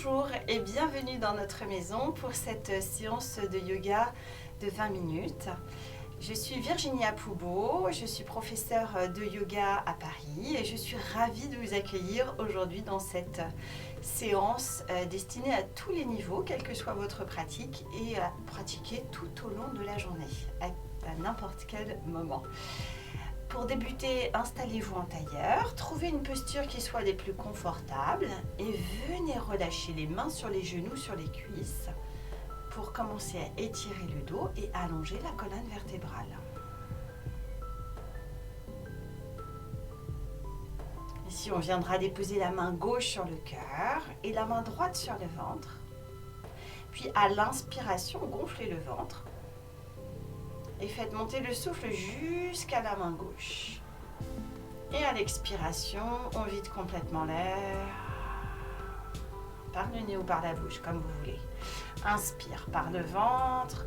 Bonjour et bienvenue dans notre maison pour cette séance de yoga de 20 minutes. Je suis Virginia Poubeau, je suis professeure de yoga à Paris et je suis ravie de vous accueillir aujourd'hui dans cette séance destinée à tous les niveaux, quelle que soit votre pratique, et à pratiquer tout au long de la journée, à n'importe quel moment. Pour débuter, installez-vous en tailleur, trouvez une posture qui soit des plus confortables et venez relâcher les mains sur les genoux, sur les cuisses pour commencer à étirer le dos et allonger la colonne vertébrale. Ici, on viendra déposer la main gauche sur le cœur et la main droite sur le ventre. Puis à l'inspiration, gonflez le ventre. Et faites monter le souffle jusqu'à la main gauche. Et à l'expiration, on vide complètement l'air. Par le nez ou par la bouche, comme vous voulez. Inspire par le ventre.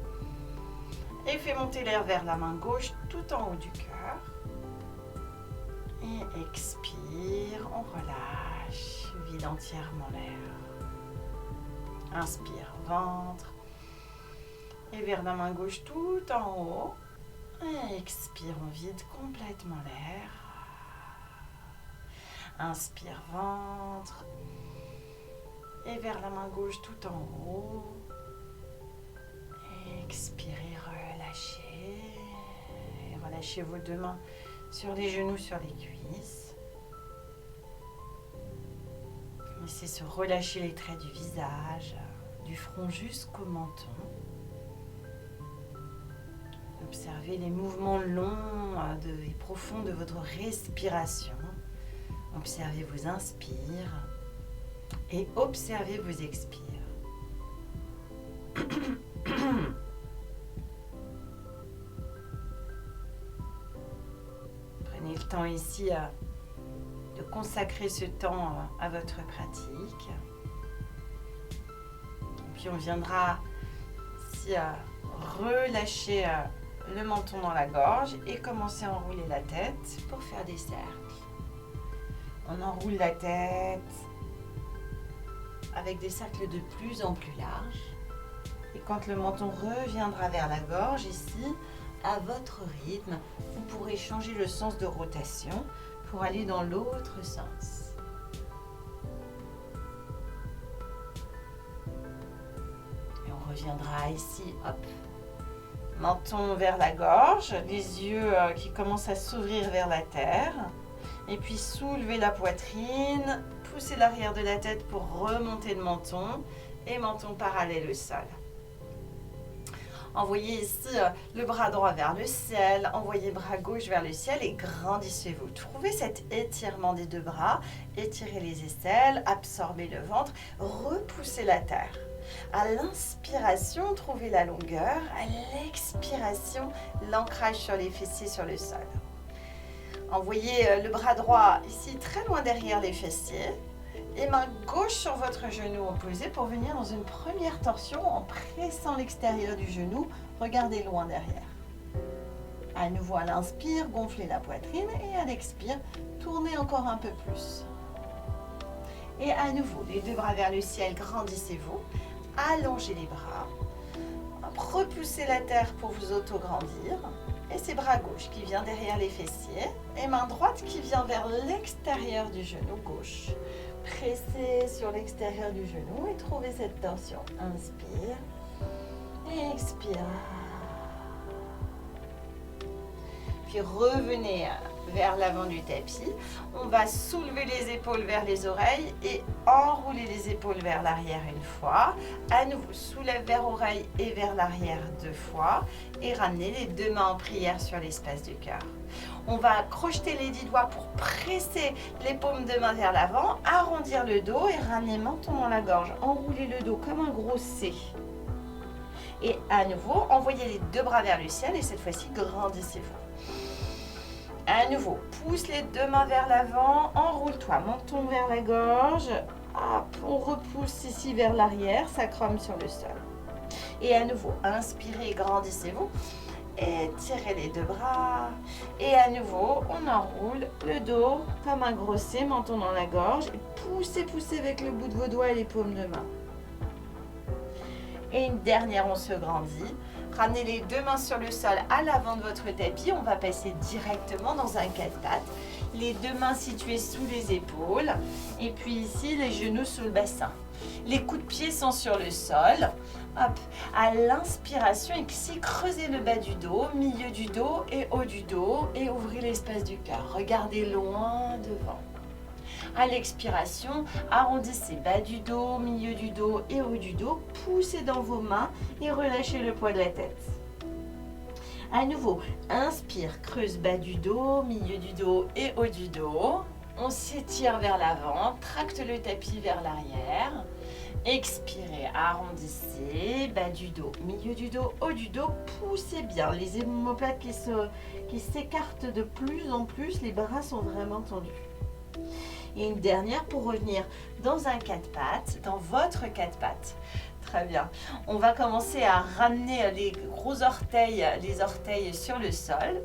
Et fais monter l'air vers la main gauche tout en haut du cœur. Et expire, on relâche, vide entièrement l'air. Inspire, ventre. Et vers la main gauche tout en haut. Et expire, on vide complètement l'air. Inspire, ventre. Et vers la main gauche tout en haut. Et expirez, relâchez. Et relâchez vos deux mains sur les genoux, sur les cuisses. Laissez se relâcher les traits du visage, du front jusqu'au menton. Observez les mouvements longs et profonds de votre respiration. Observez vos inspires et observez vos expires. Prenez le temps ici de consacrer ce temps à votre pratique. Et puis on viendra ici relâcher le menton dans la gorge et commencer à enrouler la tête pour faire des cercles. On enroule la tête avec des cercles de plus en plus larges. Et quand le menton reviendra vers la gorge ici, à votre rythme, vous pourrez changer le sens de rotation pour aller dans l'autre sens. Et on reviendra ici, hop. Menton vers la gorge, les yeux qui commencent à s'ouvrir vers la terre. Et puis soulevez la poitrine, poussez l'arrière de la tête pour remonter le menton et menton parallèle au sol. Envoyez ici le bras droit vers le ciel, envoyez le bras gauche vers le ciel et grandissez-vous. Trouvez cet étirement des deux bras, étirez les aisselles, absorbez le ventre, repoussez la terre. À l'inspiration, trouvez la longueur. À l'expiration, l'ancrage sur les fessiers, sur le sol. Envoyez le bras droit ici très loin derrière les fessiers. Et main gauche sur votre genou opposé pour venir dans une première torsion en pressant l'extérieur du genou. Regardez loin derrière. À nouveau à l'inspire, gonflez la poitrine et à l'expire, tournez encore un peu plus. Et à nouveau, les deux bras vers le ciel, grandissez-vous. Allongez les bras, repoussez la terre pour vous auto-grandir et c'est bras gauche qui vient derrière les fessiers et main droite qui vient vers l'extérieur du genou gauche. Pressez sur l'extérieur du genou et trouvez cette torsion. Inspire et expire. Puis revenez vers l'avant du tapis. On va soulever les épaules vers les oreilles et enrouler les épaules vers l'arrière une fois. À nouveau, soulève vers oreille et vers l'arrière deux fois. Et ramenez les deux mains en prière sur l'espace du cœur. On va crocheter les 10 doigts pour presser les paumes de main vers l'avant, arrondir le dos et ramener menton dans la gorge. Enrouler le dos comme un gros C. Et à nouveau, envoyez les deux bras vers le ciel et cette fois-ci, grandissez-vous. À nouveau, pousse les deux mains vers l'avant, enroule-toi, menton vers la gorge. Hop, on repousse ici vers l'arrière, sacrum sur le sol. Et à nouveau, inspirez, grandissez-vous. Étirez les deux bras. Et à nouveau, on enroule le dos comme un gros C, menton dans la gorge. Et poussez, poussez avec le bout de vos doigts et les paumes de main. Et une dernière, on se grandit. Ramenez les deux mains sur le sol à l'avant de votre tapis. On va passer directement dans un quatre pattes. Les deux mains situées sous les épaules. Et puis ici, les genoux sous le bassin. Les coups de pied sont sur le sol. Hop. À l'inspiration, ici, creusez le bas du dos, milieu du dos et haut du dos. Et ouvrez l'espace du cœur. Regardez loin devant. À l'expiration, arrondissez bas du dos, milieu du dos et haut du dos. Poussez dans vos mains et relâchez le poids de la tête. À nouveau, inspire, creuse bas du dos, milieu du dos et haut du dos. On s'étire vers l'avant, tracte le tapis vers l'arrière. Expirez, arrondissez, bas du dos, milieu du dos, haut du dos. Poussez bien les omoplates qui s'écartent de plus en plus. Les bras sont vraiment tendus. Et une dernière pour revenir dans un quatre pattes, dans votre quatre pattes. Très bien. On va commencer à ramener les gros orteils, les orteils sur le sol,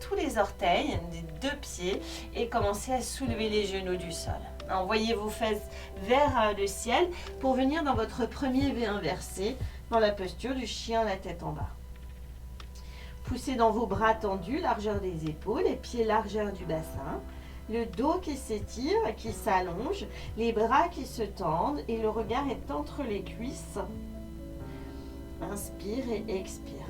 tous les orteils des deux pieds et commencer à soulever les genoux du sol. Envoyez vos fesses vers le ciel pour venir dans votre premier V inversé, dans la posture du chien, la tête en bas. Poussez dans vos bras tendus, largeur des épaules, les pieds largeur du bassin. Le dos qui s'étire, qui s'allonge, les bras qui se tendent et le regard est entre les cuisses. Inspire et expire.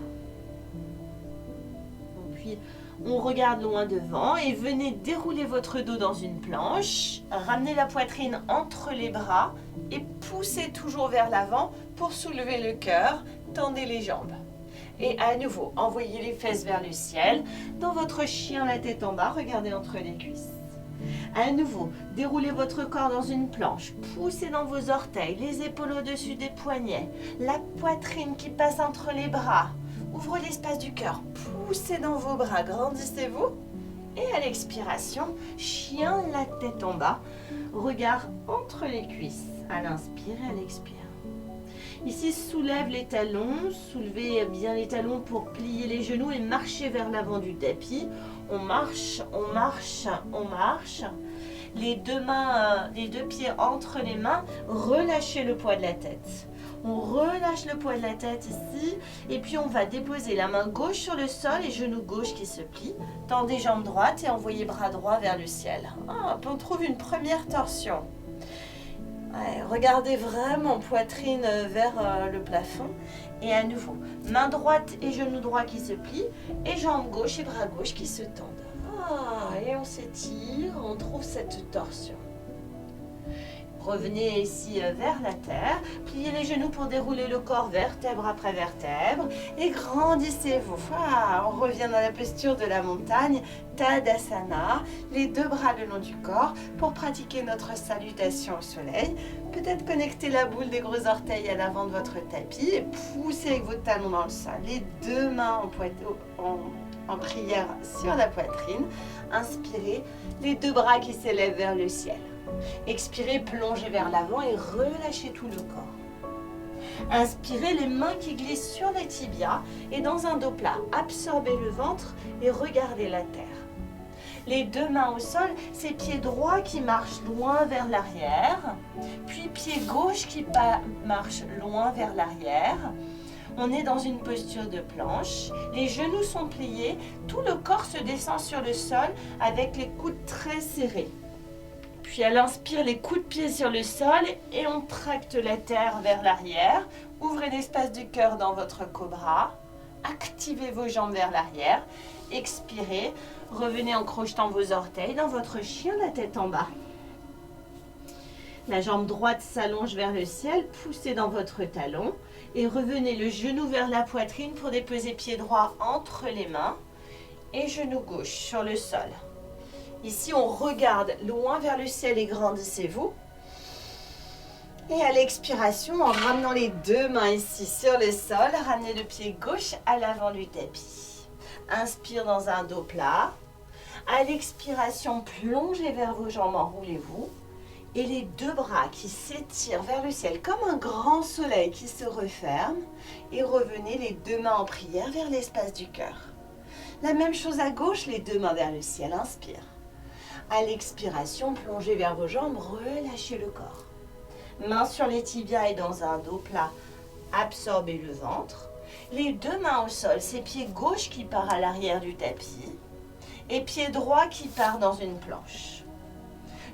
Puis on regarde loin devant et venez dérouler votre dos dans une planche. Ramenez la poitrine entre les bras et poussez toujours vers l'avant pour soulever le cœur. Tendez les jambes. Et à nouveau, envoyez les fesses vers le ciel. Dans votre chien, la tête en bas, regardez entre les cuisses. À nouveau, déroulez votre corps dans une planche, poussez dans vos orteils, les épaules au-dessus des poignets, la poitrine qui passe entre les bras. Ouvrez l'espace du cœur, poussez dans vos bras, grandissez-vous. Et à l'expiration, chien, la tête en bas, regard entre les cuisses. À l'inspire et à l'expire. Ici, soulève les talons, soulevez bien les talons pour plier les genoux et marcher vers l'avant du tapis. On marche, on marche, on marche. Les deux mains, les deux pieds entre les mains, relâchez le poids de la tête. On relâche le poids de la tête ici et puis on va déposer la main gauche sur le sol et genou gauche qui se plie. Tendez jambes droites et envoyez bras droit vers le ciel. On trouve une première torsion. Ouais, regardez vraiment poitrine vers le plafond. Et à nouveau, main droite et genou droit qui se plient et jambes gauche et bras gauche qui se tendent. Et on s'étire, on trouve cette torsion. Revenez ici vers la terre, pliez les genoux pour dérouler le corps vertèbre après vertèbre et grandissez-vous. On revient dans la posture de la montagne, Tadasana, les deux bras le long du corps pour pratiquer notre salutation au soleil. Peut-être connecter la boule des gros orteils à l'avant de votre tapis et poussez avec vos talons dans le sol. Les deux mains en prière sur la poitrine. Inspirez, les deux bras qui s'élèvent vers le ciel. Expirez, plongez vers l'avant et relâchez tout le corps. Inspirez, les mains qui glissent sur les tibias et dans un dos plat, absorbez le ventre et regardez la terre. Les deux mains au sol, ces pieds droits qui marchent loin vers l'arrière, puis pied gauche qui marche loin vers l'arrière. On est dans une posture de planche, les genoux sont pliés, tout le corps se descend sur le sol avec les coudes très serrés. Puis à l'inspire, les coups de pied sur le sol et on tracte la terre vers l'arrière. Ouvrez l'espace du cœur dans votre cobra. Activez vos jambes vers l'arrière. Expirez. Revenez en crochetant vos orteils dans votre chien, la tête en bas. La jambe droite s'allonge vers le ciel. Poussez dans votre talon. Et revenez le genou vers la poitrine pour déposer pied droit entre les mains. Et genou gauche sur le sol. Ici, on regarde loin vers le ciel et grandissez-vous. Et à l'expiration, en ramenant les deux mains ici sur le sol, ramenez le pied gauche à l'avant du tapis. Inspire dans un dos plat. À l'expiration, plongez vers vos jambes, enroulez-vous. Et les deux bras qui s'étirent vers le ciel comme un grand soleil qui se referme. Et revenez les deux mains en prière vers l'espace du cœur. La même chose à gauche, les deux mains vers le ciel, inspire. À l'expiration, plongez vers vos jambes, relâchez le corps. Mains sur les tibias et dans un dos plat, absorbez le ventre. Les deux mains au sol, c'est pied gauche qui part à l'arrière du tapis et pied droit qui part dans une planche.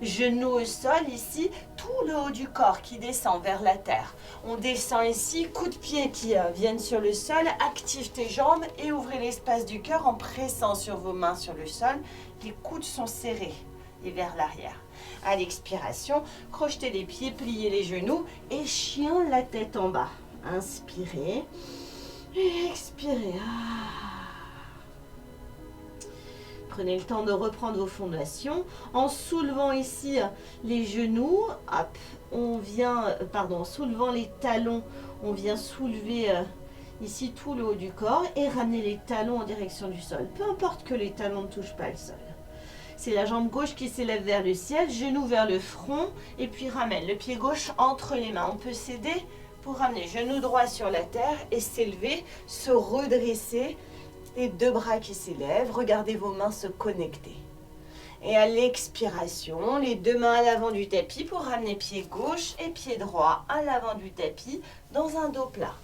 Genoux au sol ici, tout le haut du corps qui descend vers la terre. On descend ici, coups de pied qui viennent sur le sol, active tes jambes et ouvrez l'espace du cœur en pressant sur vos mains sur le sol. Les coudes sont serrés et vers l'arrière. À l'expiration, crochetez les pieds, pliez les genoux et chien la tête en bas. Inspirez et expirez. Prenez le temps de reprendre vos fondations en soulevant ici les genoux. Hop, en soulevant les talons, on vient soulever ici tout le haut du corps et ramener les talons en direction du sol. Peu importe que les talons ne touchent pas le sol. C'est la jambe gauche qui s'élève vers le ciel, genou vers le front et puis ramène le pied gauche entre les mains. On peut s'aider pour ramener genou droit sur la terre et s'élever, se redresser. Les deux bras qui s'élèvent, regardez vos mains se connecter. Et à l'expiration, les deux mains à l'avant du tapis pour ramener pied gauche et pied droit à l'avant du tapis dans un dos plat.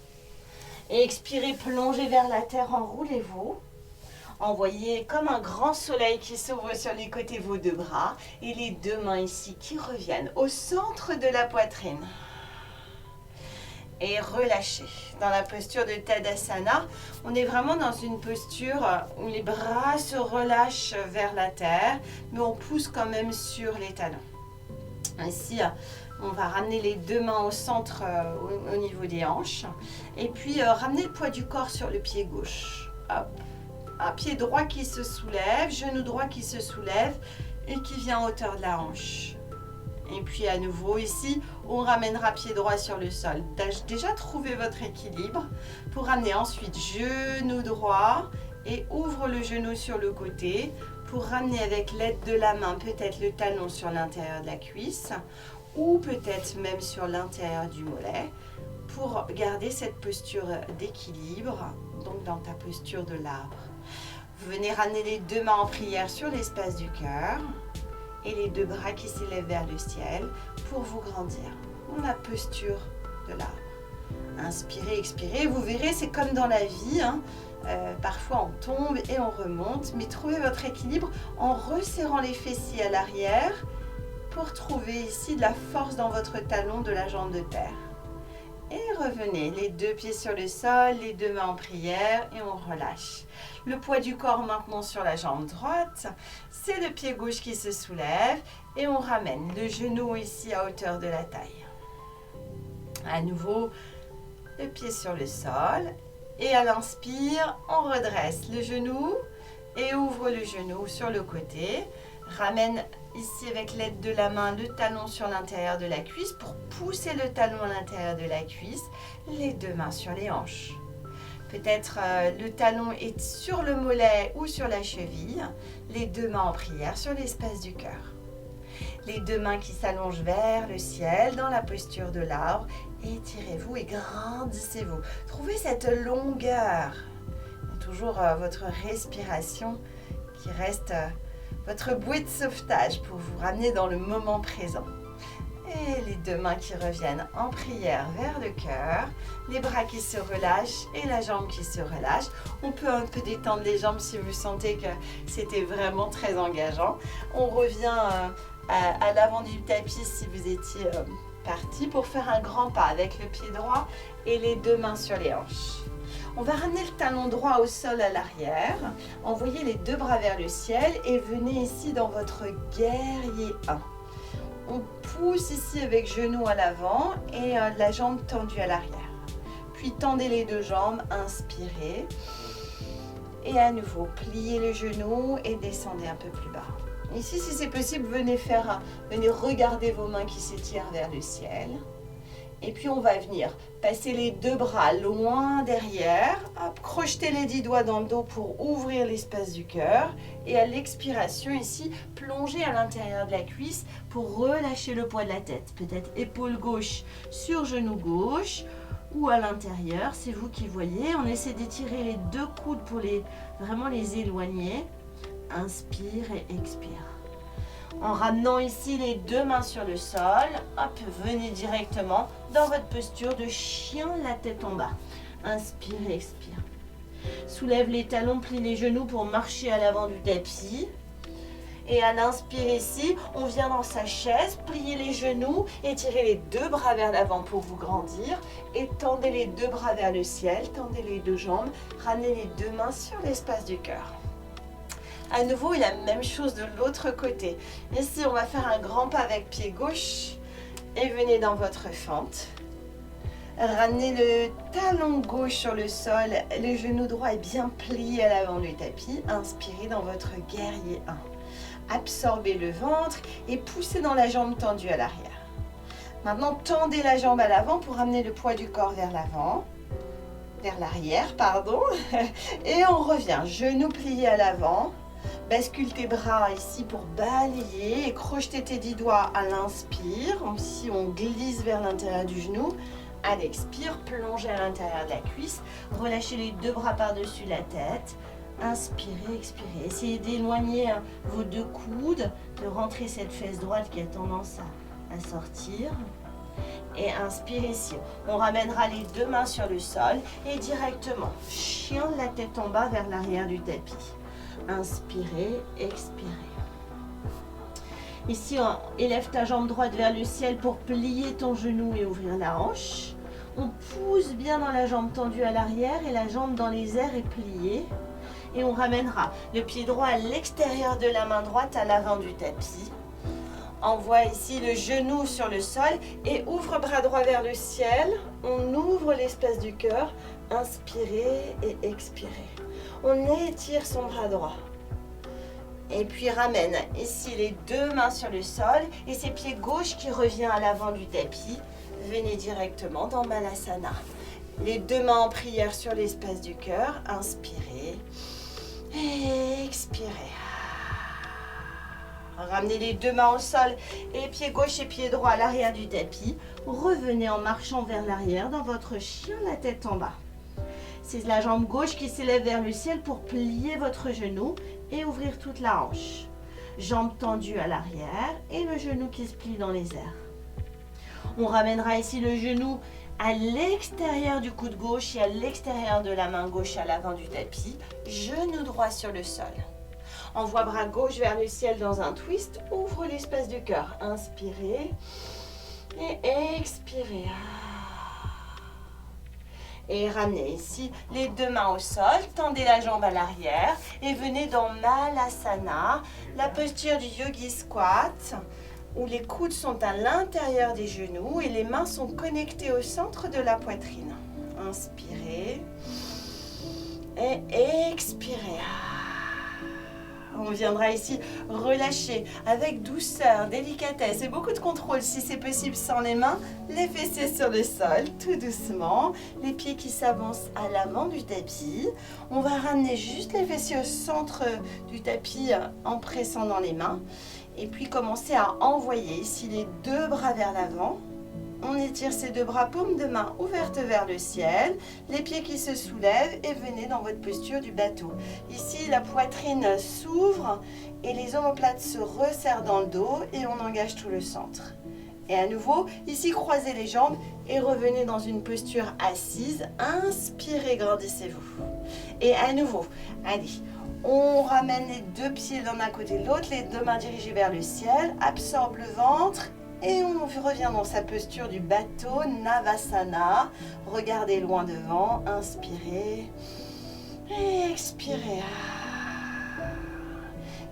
Et expirez, plongez vers la terre, enroulez-vous. Envoyez comme un grand soleil qui s'ouvre sur les côtés vos deux bras et les deux mains ici qui reviennent au centre de la poitrine. Et relâchez. Dans la posture de Tadasana, on est vraiment dans une posture où les bras se relâchent vers la terre, mais on pousse quand même sur les talons. Ainsi, on va ramener les deux mains au centre, au niveau des hanches, et puis ramener le poids du corps sur le pied gauche. Hop. Un pied droit qui se soulève, genou droit qui se soulève et qui vient à hauteur de la hanche. Et puis à nouveau ici, on ramènera pied droit sur le sol. Déjà trouvé votre équilibre pour ramener ensuite genou droit et ouvre le genou sur le côté pour ramener avec l'aide de la main peut-être le talon sur l'intérieur de la cuisse ou peut-être même sur l'intérieur du mollet pour garder cette posture d'équilibre, donc dans ta posture de l'arbre. Vous venez ramener les deux mains en prière sur l'espace du cœur et les deux bras qui s'élèvent vers le ciel pour vous grandir dans la posture de l'arbre. Inspirez, expirez. Vous verrez, c'est comme dans la vie. Parfois, on tombe et on remonte. Mais trouvez votre équilibre en resserrant les fessiers à l'arrière pour trouver ici de la force dans votre talon de la jambe de terre. Et revenez, les deux pieds sur le sol, les deux mains en prière et on relâche. Le poids du corps maintenant sur la jambe droite, c'est le pied gauche qui se soulève et on ramène le genou ici à hauteur de la taille. À nouveau, le pied sur le sol et à l'inspire, on redresse le genou et ouvre le genou sur le côté. Ramène ici avec l'aide de la main le talon sur l'intérieur de la cuisse pour pousser le talon à l'intérieur de la cuisse, les deux mains sur les hanches. Peut-être le talon est sur le mollet ou sur la cheville, les deux mains en prière sur l'espace du cœur. Les deux mains qui s'allongent vers le ciel dans la posture de l'arbre. Étirez-vous et grandissez-vous. Trouvez cette longueur. Et toujours votre respiration qui reste votre bouée de sauvetage pour vous ramener dans le moment présent. Et les deux mains qui reviennent en prière vers le cœur, les bras qui se relâchent et la jambe qui se relâche. On peut un peu détendre les jambes si vous sentez que c'était vraiment très engageant. On revient à l'avant du tapis si vous étiez parti pour faire un grand pas avec le pied droit et les deux mains sur les hanches. On va ramener le talon droit au sol à l'arrière, envoyez les deux bras vers le ciel et venez ici dans votre guerrier 1. On pousse ici avec genou à l'avant et la jambe tendue à l'arrière. Puis tendez les deux jambes, inspirez. Et à nouveau, pliez le genou et descendez un peu plus bas. Ici, si c'est possible, venez regarder vos mains qui s'étirent vers le ciel. Et puis on va venir passer les deux bras loin derrière, hop, crocheter les 10 doigts dans le dos pour ouvrir l'espace du cœur. Et à l'expiration ici, plonger à l'intérieur de la cuisse pour relâcher le poids de la tête. Peut-être épaule gauche sur genou gauche ou à l'intérieur, c'est vous qui voyez. On essaie d'étirer les deux coudes pour vraiment les éloigner. Inspire et expire. En ramenant ici les deux mains sur le sol, hop, venez directement dans votre posture de chien, la tête en bas. Inspire et expire. Soulève les talons, plie les genoux pour marcher à l'avant du tapis. Et à l'inspire ici, on vient dans sa chaise, pliez les genoux, étirez les deux bras vers l'avant pour vous grandir. Et tendez les deux bras vers le ciel, tendez les deux jambes, ramenez les deux mains sur l'espace du cœur. À nouveau, la même chose de l'autre côté. Ici, on va faire un grand pas avec pied gauche et venez dans votre fente. Ramenez le talon gauche sur le sol, le genou droit est bien plié à l'avant du tapis. Inspirez dans votre guerrier 1. Absorbez le ventre et poussez dans la jambe tendue à l'arrière. Maintenant, tendez la jambe à l'avant pour ramener le poids du corps vers l'avant. Vers l'arrière, pardon. Et on revient, genou plié à l'avant. Bascule tes bras ici pour balayer et crocheter tes 10 doigts à l'inspire. Ici, on glisse vers l'intérieur du genou. À l'expire, plongez à l'intérieur de la cuisse. Relâchez les deux bras par-dessus la tête. Inspirez, expirez. Essayez d'éloigner vos deux coudes, de rentrer cette fesse droite qui a tendance à sortir. Et inspire ici. On ramènera les deux mains sur le sol et directement, chien de la tête en bas vers l'arrière du tapis. Inspirez, expirez. Ici, on élève ta jambe droite vers le ciel pour plier ton genou et ouvrir la hanche. On pousse bien dans la jambe tendue à l'arrière et la jambe dans les airs est pliée. Et on ramènera le pied droit à l'extérieur de la main droite à l'avant du tapis. Envoie ici le genou sur le sol et ouvre bras droit vers le ciel. On ouvre l'espace du cœur. Inspirez et expirez. On étire son bras droit. Et puis ramène ici les deux mains sur le sol et ses pieds gauche qui revient à l'avant du tapis. Venez directement dans Malasana. Les deux mains en prière sur l'espace du cœur. Inspirez et expirez. Ramenez les deux mains au sol et pied gauche et pied droit à l'arrière du tapis. Revenez en marchant vers l'arrière dans votre chien, la tête en bas. C'est la jambe gauche qui s'élève vers le ciel pour plier votre genou et ouvrir toute la hanche. Jambe tendue à l'arrière et le genou qui se plie dans les airs. On ramènera ici le genou à l'extérieur du coude gauche et à l'extérieur de la main gauche à l'avant du tapis. Genou droit sur le sol. Envoie bras gauche vers le ciel dans un twist. Ouvre l'espace du cœur. Inspirez et expirez. Et ramenez ici les deux mains au sol, tendez la jambe à l'arrière et venez dans Malasana, la posture du Yogi Squat, où les coudes sont à l'intérieur des genoux et les mains sont connectées au centre de la poitrine. Inspirez et expirez. On viendra ici relâcher avec douceur, délicatesse et beaucoup de contrôle si c'est possible sans les mains, les fessiers sur le sol, tout doucement, les pieds qui s'avancent à l'avant du tapis. On va ramener juste les fessiers au centre du tapis en pressant dans les mains et puis commencer à envoyer ici les deux bras vers l'avant. On étire ces deux bras, paumes de main ouvertes vers le ciel, les pieds qui se soulèvent et venez dans votre posture du bateau. Ici, la poitrine s'ouvre et les omoplates se resserrent dans le dos et on engage tout le centre. Et à nouveau, ici, croisez les jambes et revenez dans une posture assise. Inspirez, grandissez-vous. Et à nouveau, allez, on ramène les deux pieds l'un à côté de l'autre, les deux mains dirigées vers le ciel, absorbe le ventre. Et on revient dans sa posture du bateau, Navasana. Regardez loin devant, inspirez et expirez.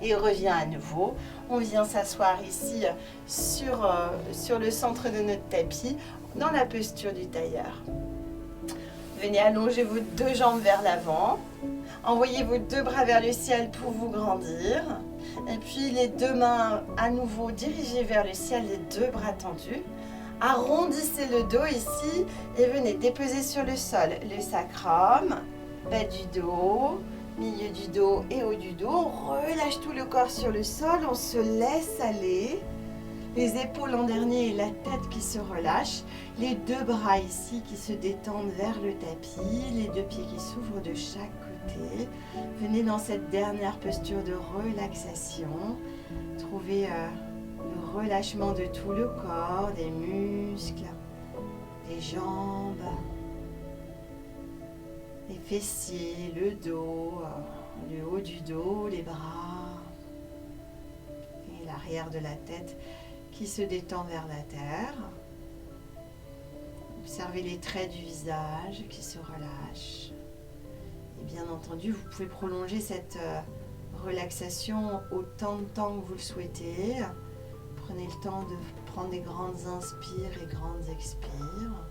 Et revient à nouveau. On vient s'asseoir ici sur le centre de notre tapis, dans la posture du tailleur. Venez allonger vos deux jambes vers l'avant. Envoyez vos deux bras vers le ciel pour vous grandir. Et puis les deux mains à nouveau dirigées vers le ciel, les deux bras tendus. Arrondissez le dos ici et venez déposer sur le sol le sacrum, bas du dos, milieu du dos et haut du dos. On relâche tout le corps sur le sol, on se laisse aller. Les épaules en dernier et la tête qui se relâche. Les deux bras ici qui se détendent vers le tapis. Les deux pieds qui s'ouvrent de chaque côté. Venez dans cette dernière posture de relaxation. Trouvez le relâchement de tout le corps, des muscles, des jambes, les fessiers, le dos, le haut du dos, les bras et l'arrière de la tête qui se détend vers la terre. Observez les traits du visage qui se relâchent. Et bien entendu, vous pouvez prolonger cette relaxation autant de temps que vous le souhaitez. Prenez le temps de prendre des grandes inspires et grandes expires.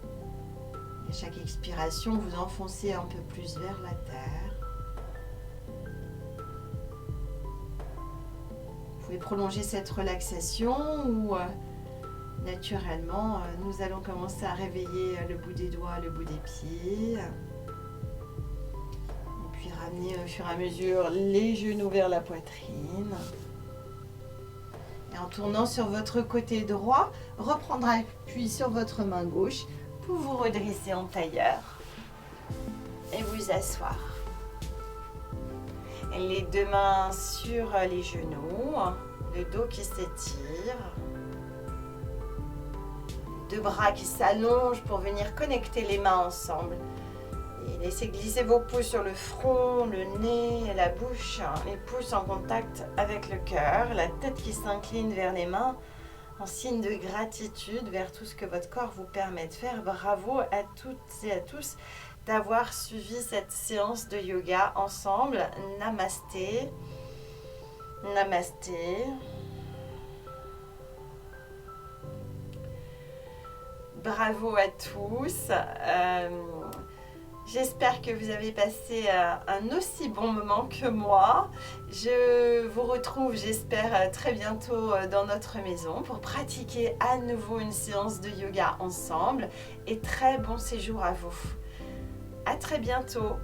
Et à chaque expiration, vous enfoncez un peu plus vers la terre. Vous pouvez prolonger cette relaxation ou naturellement, nous allons commencer à réveiller le bout des doigts, le bout des pieds. Et puis ramener au fur et à mesure les genoux vers la poitrine. Et en tournant sur votre côté droit, reprendre appui sur votre main gauche pour vous redresser en tailleur et vous asseoir. Les deux mains sur les genoux, le dos qui s'étire, deux bras qui s'allongent pour venir connecter les mains ensemble. Et laissez glisser vos pouces sur le front, le nez et la bouche, les pouces en contact avec le cœur, la tête qui s'incline vers les mains en signe de gratitude vers tout ce que votre corps vous permet de faire. Bravo à toutes et à tous d'avoir suivi cette séance de yoga ensemble. Namasté. Namasté. Bravo à tous. J'espère que vous avez passé un aussi bon moment que moi. Je vous retrouve, j'espère, très bientôt dans notre maison pour pratiquer à nouveau une séance de yoga ensemble. Et très bon séjour à vous. À très bientôt.